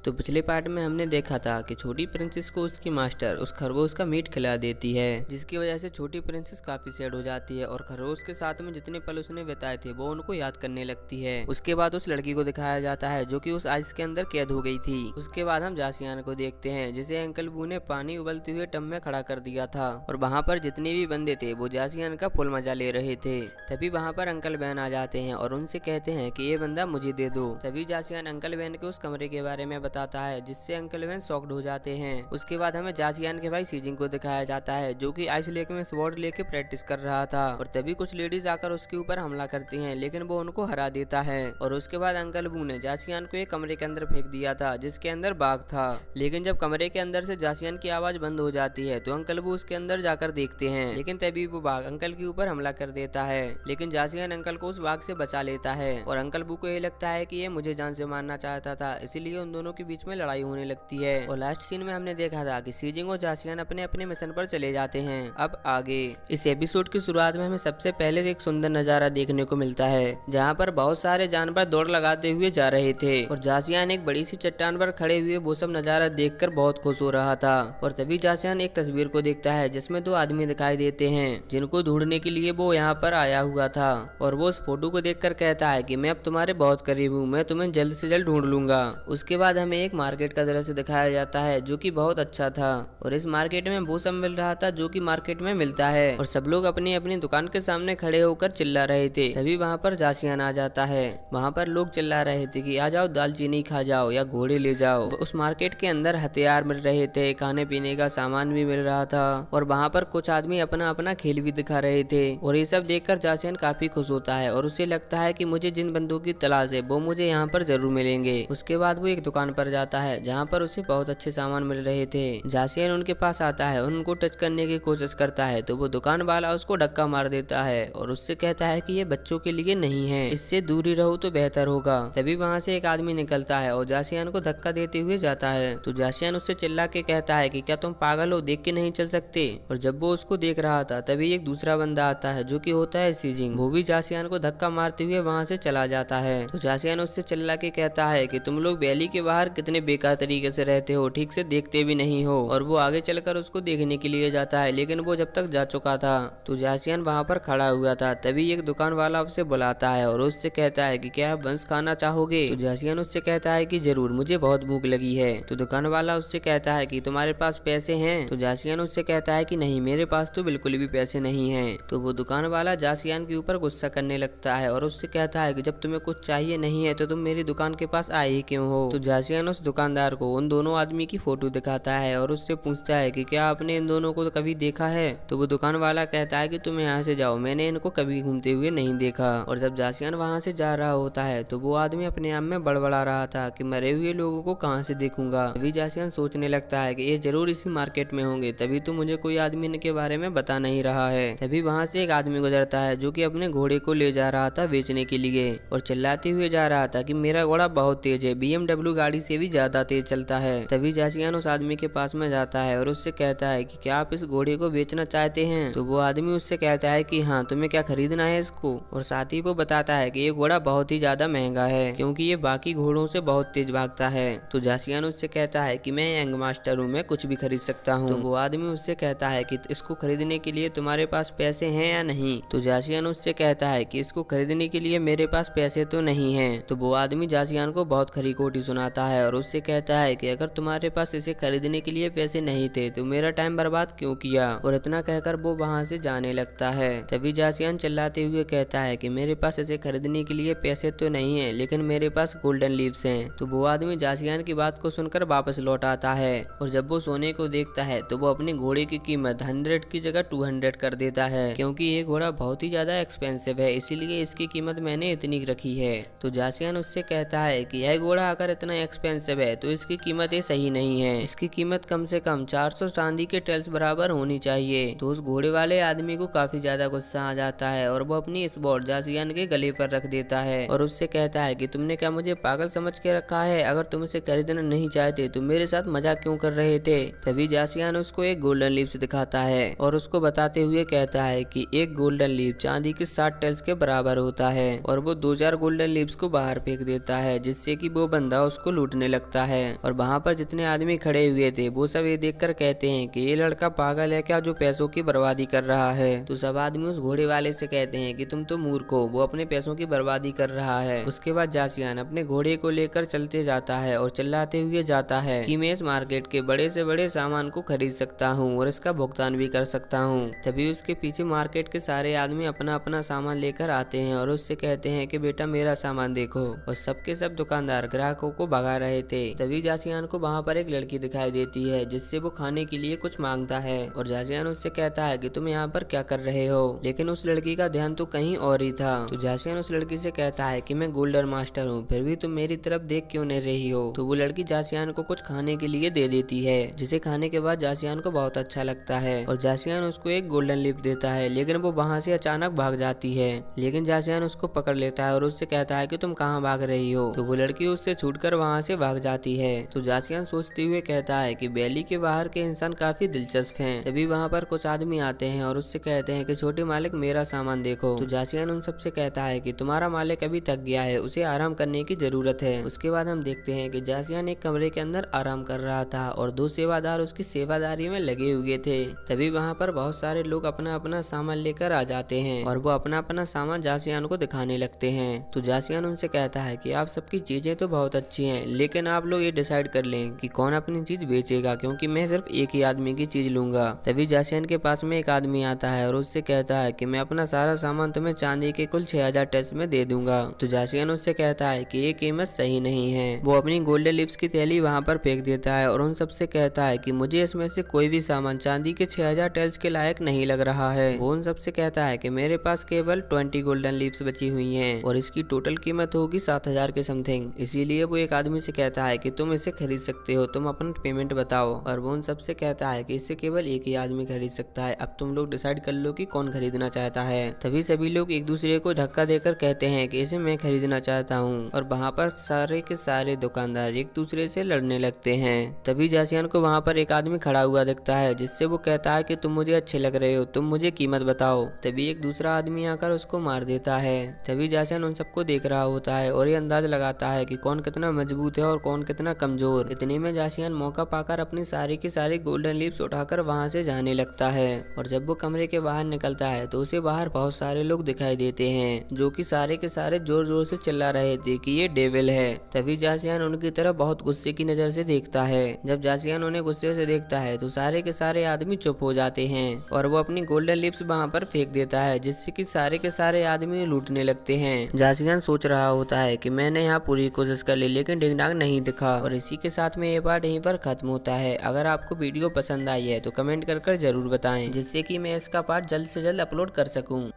तो पिछले पार्ट में हमने देखा था कि छोटी प्रिंसेस को उसकी मास्टर उस खरगोश का मीट खिला देती है, जिसकी वजह से छोटी प्रिंसेस काफी सैड हो जाती है और खरगोश के साथ में जितने पल उसने बिताए थे वो उनको याद करने लगती है। उसके बाद उस लड़की को दिखाया जाता है जो कि उस आइस के अंदर कैद हो गई थी। उसके बाद हम जासियान को देखते हैं जिसे अंकल बू ने पानी उबलते हुए टब में खड़ा कर दिया था और वहाँ पर जितने भी बंदे थे वो जासियान का फुल मजा ले रहे थे। तभी वहाँ पर अंकल बैन आ जाते हैं और उनसे कहते हैं कि ये बंदा मुझे दे दो। तभी जासियान अंकल बैन के उस कमरे के बारे में बताता है जिससे अंकल बैन शॉक्ड हो जाते हैं। उसके बाद हमें जासियान के भाई सीजिंग को दिखाया जाता है जो कि आइस लेक में स्वॉर्ड लेके प्रैक्टिस कर रहा था और तभी कुछ लेडीज आकर उसके ऊपर हमला करती हैं लेकिन वो उनको हरा देता है। और उसके बाद अंकल बू ने जासियान को एक कमरे के अंदर फेंक दिया था जिसके अंदर बाघ था, लेकिन जब कमरे के अंदर से जासियान की आवाज बंद हो जाती है तो अंकल बू उसके अंदर जाकर देखते हैं, लेकिन तभी वो बाघ अंकल के ऊपर हमला कर देता है। लेकिन जासियान अंकल को उस बाघ से बचा लेता है और अंकल बू को ये लगता है कि ये मुझे जान से मारना चाहता था, इसीलिए उन दोनों के बीच में लड़ाई होने लगती है। और लास्ट सीन में हमने देखा था कि सीजिंग और जासियान अपने अपने मिशन पर चले जाते हैं। अब आगे इस एपिसोड की शुरुआत में हमें सबसे पहले एक सुंदर नजारा देखने को मिलता है जहाँ पर बहुत सारे जानवर दौड़ लगाते हुए जा रहे थे और जासियान एक बड़ी सी चट्टान पर खड़े हुए वो सब नजारा देखकर बहुत खुश हो रहा था। और तभी जासियान एक तस्वीर को देखता है जिसमें दो आदमी दिखाई देते हैं जिनको ढूंढने के लिए वो यहाँ पर आया हुआ था और वो उस फोटो को देखकर कहता है कि मैं अब तुम्हारे बहुत करीब हूँ, मैं तुम्हें जल्द से जल्द ढूंढ लूंगा। उसके बाद हमें एक मार्केट का दृश्य दिखाया जाता है जो कि बहुत अच्छा था और इस मार्केट में वो सब मिल रहा था जो कि मार्केट में मिलता है और सब लोग अपनी अपनी दुकान के सामने खड़े होकर चिल्ला रहे थे। तभी वहाँ पर जासियान आ जाता है। वहाँ पर लोग चिल्ला रहे थे कि आ जाओ दालचीनी खा जाओ या घोड़े ले जाओ। उस मार्केट के अंदर हथियार मिल रहे थे, खाने पीने का सामान भी मिल रहा था और वहाँ पर कुछ आदमी अपना अपना खेल भी दिखा रहे थे और ये सब देखकर जासियान काफी खुश होता है और उसे लगता है कि मुझे जिन बंदों की तलाश है वो मुझे यहाँ पर जरूर मिलेंगे। उसके बाद वो एक दुकान पर जाता है जहाँ पर उसे बहुत अच्छे सामान मिल रहे थे। जासियान उनके पास आता है, उनको टच करने की कोशिश करता है तो वो दुकान वाला उसको धक्का मार देता है और उससे कहता है कि ये बच्चों के लिए नहीं है, इससे दूर ही रहो तो बेहतर होगा। तभी वहाँ से एक आदमी निकलता है और जासियान को धक्का देते हुए जाता है तो जासियान उससे चिल्ला के कहता है कि क्या तुम पागल हो, देख के नहीं चल सकते। और जब वो उसको देख रहा था तभी एक दूसरा बंदा आता है जो कि होता है सीजिंग। वो भी जासियान को धक्का मारते हुए वहाँ से चला जाता है तो जासियान उससे चिल्ला के कहता है कि तुम लोग वैली के बाहर कितने बेकार तरीके से रहते हो, ठीक से देखते भी नहीं हो। और वो आगे चलकर उसको देखने के लिए जाता है लेकिन वो जब तक जा चुका था तो जासियान वहाँ पर खड़ा हुआ था। तभी एक दुकान वाला उसे बुलाता है और उससे कहता है कि क्या आप बंस खाना चाहोगे। तो जासियान उससे कहता है कि जरूर, मुझे बहुत भूख लगी है। तो दुकान वाला उससे कहता है कि तुम्हारे पास पैसे हैं। तो जासियान उससे कहता है कि नहीं, मेरे पास तो बिल्कुल भी पैसे नहीं हैं। तो वो दुकान वाला जासियान के ऊपर गुस्सा करने लगता है और उससे कहता है कि जब तुम्हें कुछ चाहिए नहीं है तो तुम मेरी दुकान के पास आए ही क्यों हो। तो जासियान उस दुकानदार को उन दोनों आदमी की फोटो दिखाता है और उससे पूछता है कि क्या आपने इन दोनों को कभी देखा है। तो वो दुकान वाला कहता है कि तुम यहाँ से जाओ, मैंने इनको कभी घूमते हुए नहीं देखा। और जब जासियान वहाँ से जा रहा होता है तो वो आदमी अपने आप में बड़बड़ा रहा था कि मरे हुए लोगों को कहाँ से देखूंगा। तभी जासियान सोचने लगता है कि ये जरूर इसी मार्केट में होंगे, तभी तो मुझे कोई आदमी इनके बारे में बता नहीं रहा है। तभी वहाँ से एक आदमी गुजरता है जो कि अपने घोड़े को ले जा रहा था बेचने के लिए और चिल्लाते हुए जा रहा था कि मेरा घोड़ा बहुत तेज है, BMW गाड़ी से भी ज्यादा तेज चलता है। तभी जासियान उस आदमी के पास में जाता है और उससे कहता है कि क्या आप इस घोड़े को बेचना चाहते हैं। तो वो आदमी उससे कहता है कि हाँ, तुम्हें क्या खरीदना है इसको। और साथ ही वो बताता है कि ये घोड़ा बहुत ही ज्यादा महंगा है क्योंकि ये बाकी घोड़ों से बहुत तेज भागता है। तो जासियान उससे कहता है कि मैं यंग मास्टर हूँ, मैं कुछ भी खरीद सकता हूँ। तो वो आदमी उससे कहता है कि इसको खरीदने के लिए तुम्हारे पास पैसे हैं या नहीं। तो जासियान उससे कहता है कि इसको खरीदने के लिए मेरे पास पैसे तो नहीं है। तो वो आदमी जासियान को बहुत खरी खोटी सुनाता है और उससे कहता है कि अगर तुम्हारे पास इसे खरीदने के लिए पैसे नहीं थे तो मेरा टाइम बर्बाद क्यों किया। और इतना कहकर वो वहाँ से जाने लगता है। तभी जासियान चिल्लाते हुए कहता है कि मेरे पास इसे खरीदने के लिए पैसे तो नहीं है लेकिन मेरे पास गोल्डन लीव्स हैं। तो वो आदमी जासियान की बात को सुनकर वापस लौट आता है और जब वो सोने को देखता है तो वो अपने घोड़े की कीमत 100 की जगह 200 कर देता है क्योंकि ये घोड़ा बहुत ही ज्यादा एक्सपेंसिव है, इसीलिए इसकी कीमत मैंने इतनी रखी है। तो जासियान उससे कहता है कि यह घोड़ा अगर इतना एक्सपेंसिव है तो इसकी कीमत ये सही नहीं है, इसकी कीमत कम से कम 400 चांदी के टेल्स बराबर होनी चाहिए। तो उस घोड़े वाले आदमी को काफी ज्यादा गुस्सा आ जाता है और वो अपनी स्वॉर्ड जासियान के गले पर रख देता है और उससे कहता है कि तुमने क्या मुझे पागल समझ के रखा है, अगर तुम इसे खरीदना नहीं चाहते तो मेरे साथ मजाक क्यों कर रहे थे। तभी जासियान उसको एक गोल्डन लीव्स दिखाता है और उसको बताते हुए कहता है कि एक गोल्डन लीव चांदी के 60 टेल्स के बराबर होता है और वो 2000 गोल्डन लीव्स को बाहर फेंक देता है जिससे कि वो बंदा उसको लूट लूटने लगता है। और वहाँ पर जितने आदमी खड़े हुए थे वो सब ये देखकर कहते हैं कि ये लड़का पागल है क्या जो पैसों की बर्बादी कर रहा है। तो सब आदमी उस घोड़े वाले से कहते हैं कि तुम तो मूर्ख हो, वो अपने पैसों की बर्बादी कर रहा है। उसके बाद जासियान अपने घोड़े को लेकर चलते जाता है और चिल्लाते हुए जाता है कि मैं इस मार्केट के बड़े से बड़े सामान को खरीद सकता हूँ और इसका भुगतान भी कर सकता हूँ। तभी उसके पीछे मार्केट के सारे आदमी अपना अपना सामान लेकर आते हैं और उससे कहते हैं कि बेटा मेरा सामान देखो। और सबके सब दुकानदार ग्राहकों को भगा रहे थे। तभी जासियान को वहाँ पर एक लड़की दिखाई देती है जिससे वो खाने के लिए कुछ मांगता है और जासियान उससे कहता है कि तुम यहाँ पर क्या कर रहे हो, लेकिन उस लड़की का ध्यान तो कहीं और ही था। तो जासियान उस लड़की से कहता है कि मैं गोल्डन मास्टर हूँ, फिर भी तुम मेरी तरफ देख क्यों नहीं रही हो। तो वो लड़की जासियान को कुछ खाने के लिए दे देती है, जिसे खाने के बाद जासियान को बहुत अच्छा लगता है और जासियान उसको एक गोल्डन लिप देता है, लेकिन वो वहाँ से अचानक भाग जाती है। लेकिन जासियान उसको पकड़ लेता है और उससे कहता है कि तुम कहाँ भाग रही हो। तो वो लड़की उससे छूटकर वहाँ से भाग जाती है। तो जासियान सोचते हुए कहता है कि वैली के बाहर के इंसान काफी दिलचस्प हैं। तभी वहाँ पर कुछ आदमी आते हैं और उससे कहते हैं कि छोटे मालिक मेरा सामान देखो। तो जासियान उन सबसे कहता है कि तुम्हारा मालिक अभी थक गया है, उसे आराम करने की जरूरत है। उसके बाद हम देखते हैं कि जासियान एक कमरे के अंदर आराम कर रहा था और दो सेवादार उसकी सेवादारी में लगे हुए थे। तभी वहाँ पर बहुत सारे लोग अपना अपना सामान लेकर आ जाते हैं और वो अपना अपना सामान जासियान को दिखाने लगते हैं। तो जासियान उनसे कहता है कि आप सबकी चीजें तो बहुत अच्छी हैं, लेकिन आप लोग ये डिसाइड कर लें कि कौन अपनी चीज बेचेगा, क्योंकि मैं सिर्फ एक ही आदमी की चीज लूंगा। तभी जासियान के पास में एक आदमी आता है और उससे कहता है कि मैं अपना सारा सामान तुम्हें चांदी के कुल 6000 टेस्ट में दे दूंगा। तो जासियान उससे कहता है कि ये कीमत सही नहीं है। वो अपनी गोल्डन लिप्स की थैली वहाँ पर फेंक देता है और उन सबसे कहता है कि मुझे इसमें से कोई भी सामान चांदी के 6000 टेल्स के लायक नहीं लग रहा है। वो उन सबसे कहता है कि मेरे पास केवल 20 गोल्डन लीव्स बची हुई हैं और इसकी टोटल कीमत होगी 7000 के समथिंग। इसीलिए वो एक आदमी से कहता है कि तुम इसे खरीद सकते हो, तुम अपना पेमेंट बताओ। और वो उन सबसे कहता है कि इसे केवल एक ही आदमी खरीद सकता है, अब तुम लोग डिसाइड कर लो कि कौन खरीदना चाहता है। तभी सभी लोग एक दूसरे को धक्का देकर कहते हैं कि इसे मैं खरीदना चाहता हूँ और वहाँ पर सारे के सारे दुकानदार एक दूसरे से लड़ने लगते हैं। तभी जासियान को वहाँ पर एक आदमी खड़ा हुआ दिखता है जिससे वो कहता है कि तुम मुझे अच्छे लग रहे हो, तुम मुझे कीमत बताओ। तभी एक दूसरा आदमी आकर उसको मार देता है। तभी जासियान उन सबको देख रहा होता है और ये अंदाज लगाता है कि कौन कितना मजबूत है और कौन कितना कमजोर। इतने में जासियान मौका पाकर अपनी सारी की सारी गोल्डन लीव्स उठाकर वहाँ से जाने लगता है और जब वो कमरे के बाहर निकलता है तो उसे बाहर बहुत सारे लोग दिखाई देते हैं जो कि सारे के सारे जोर जोर से चिल्ला रहे थे कि ये डेविल है। तभी जासियान उनकी तरफ बहुत गुस्से की नजर से देखता है। जब जासियान उन्हें गुस्से से देखता है तो सारे के सारे आदमी चुप हो जाते हैं और वो अपनी गोल्डन लिप्स वहाँ पर फेंक देता है, जिससे कि सारे के सारे आदमी लूटने लगते हैं। जासियान सोच रहा होता है कि मैंने यहाँ पूरी कोशिश कर ली लेकिन डिंगडांग नहीं दिखा। और इसी के साथ में ये पार्ट यहीं पर खत्म होता है। अगर आपको वीडियो पसंद आई है तो कमेंट कर जरूर बताएं, जिससे कि मैं इसका पार्ट जल्द से जल्द अपलोड कर सकूं।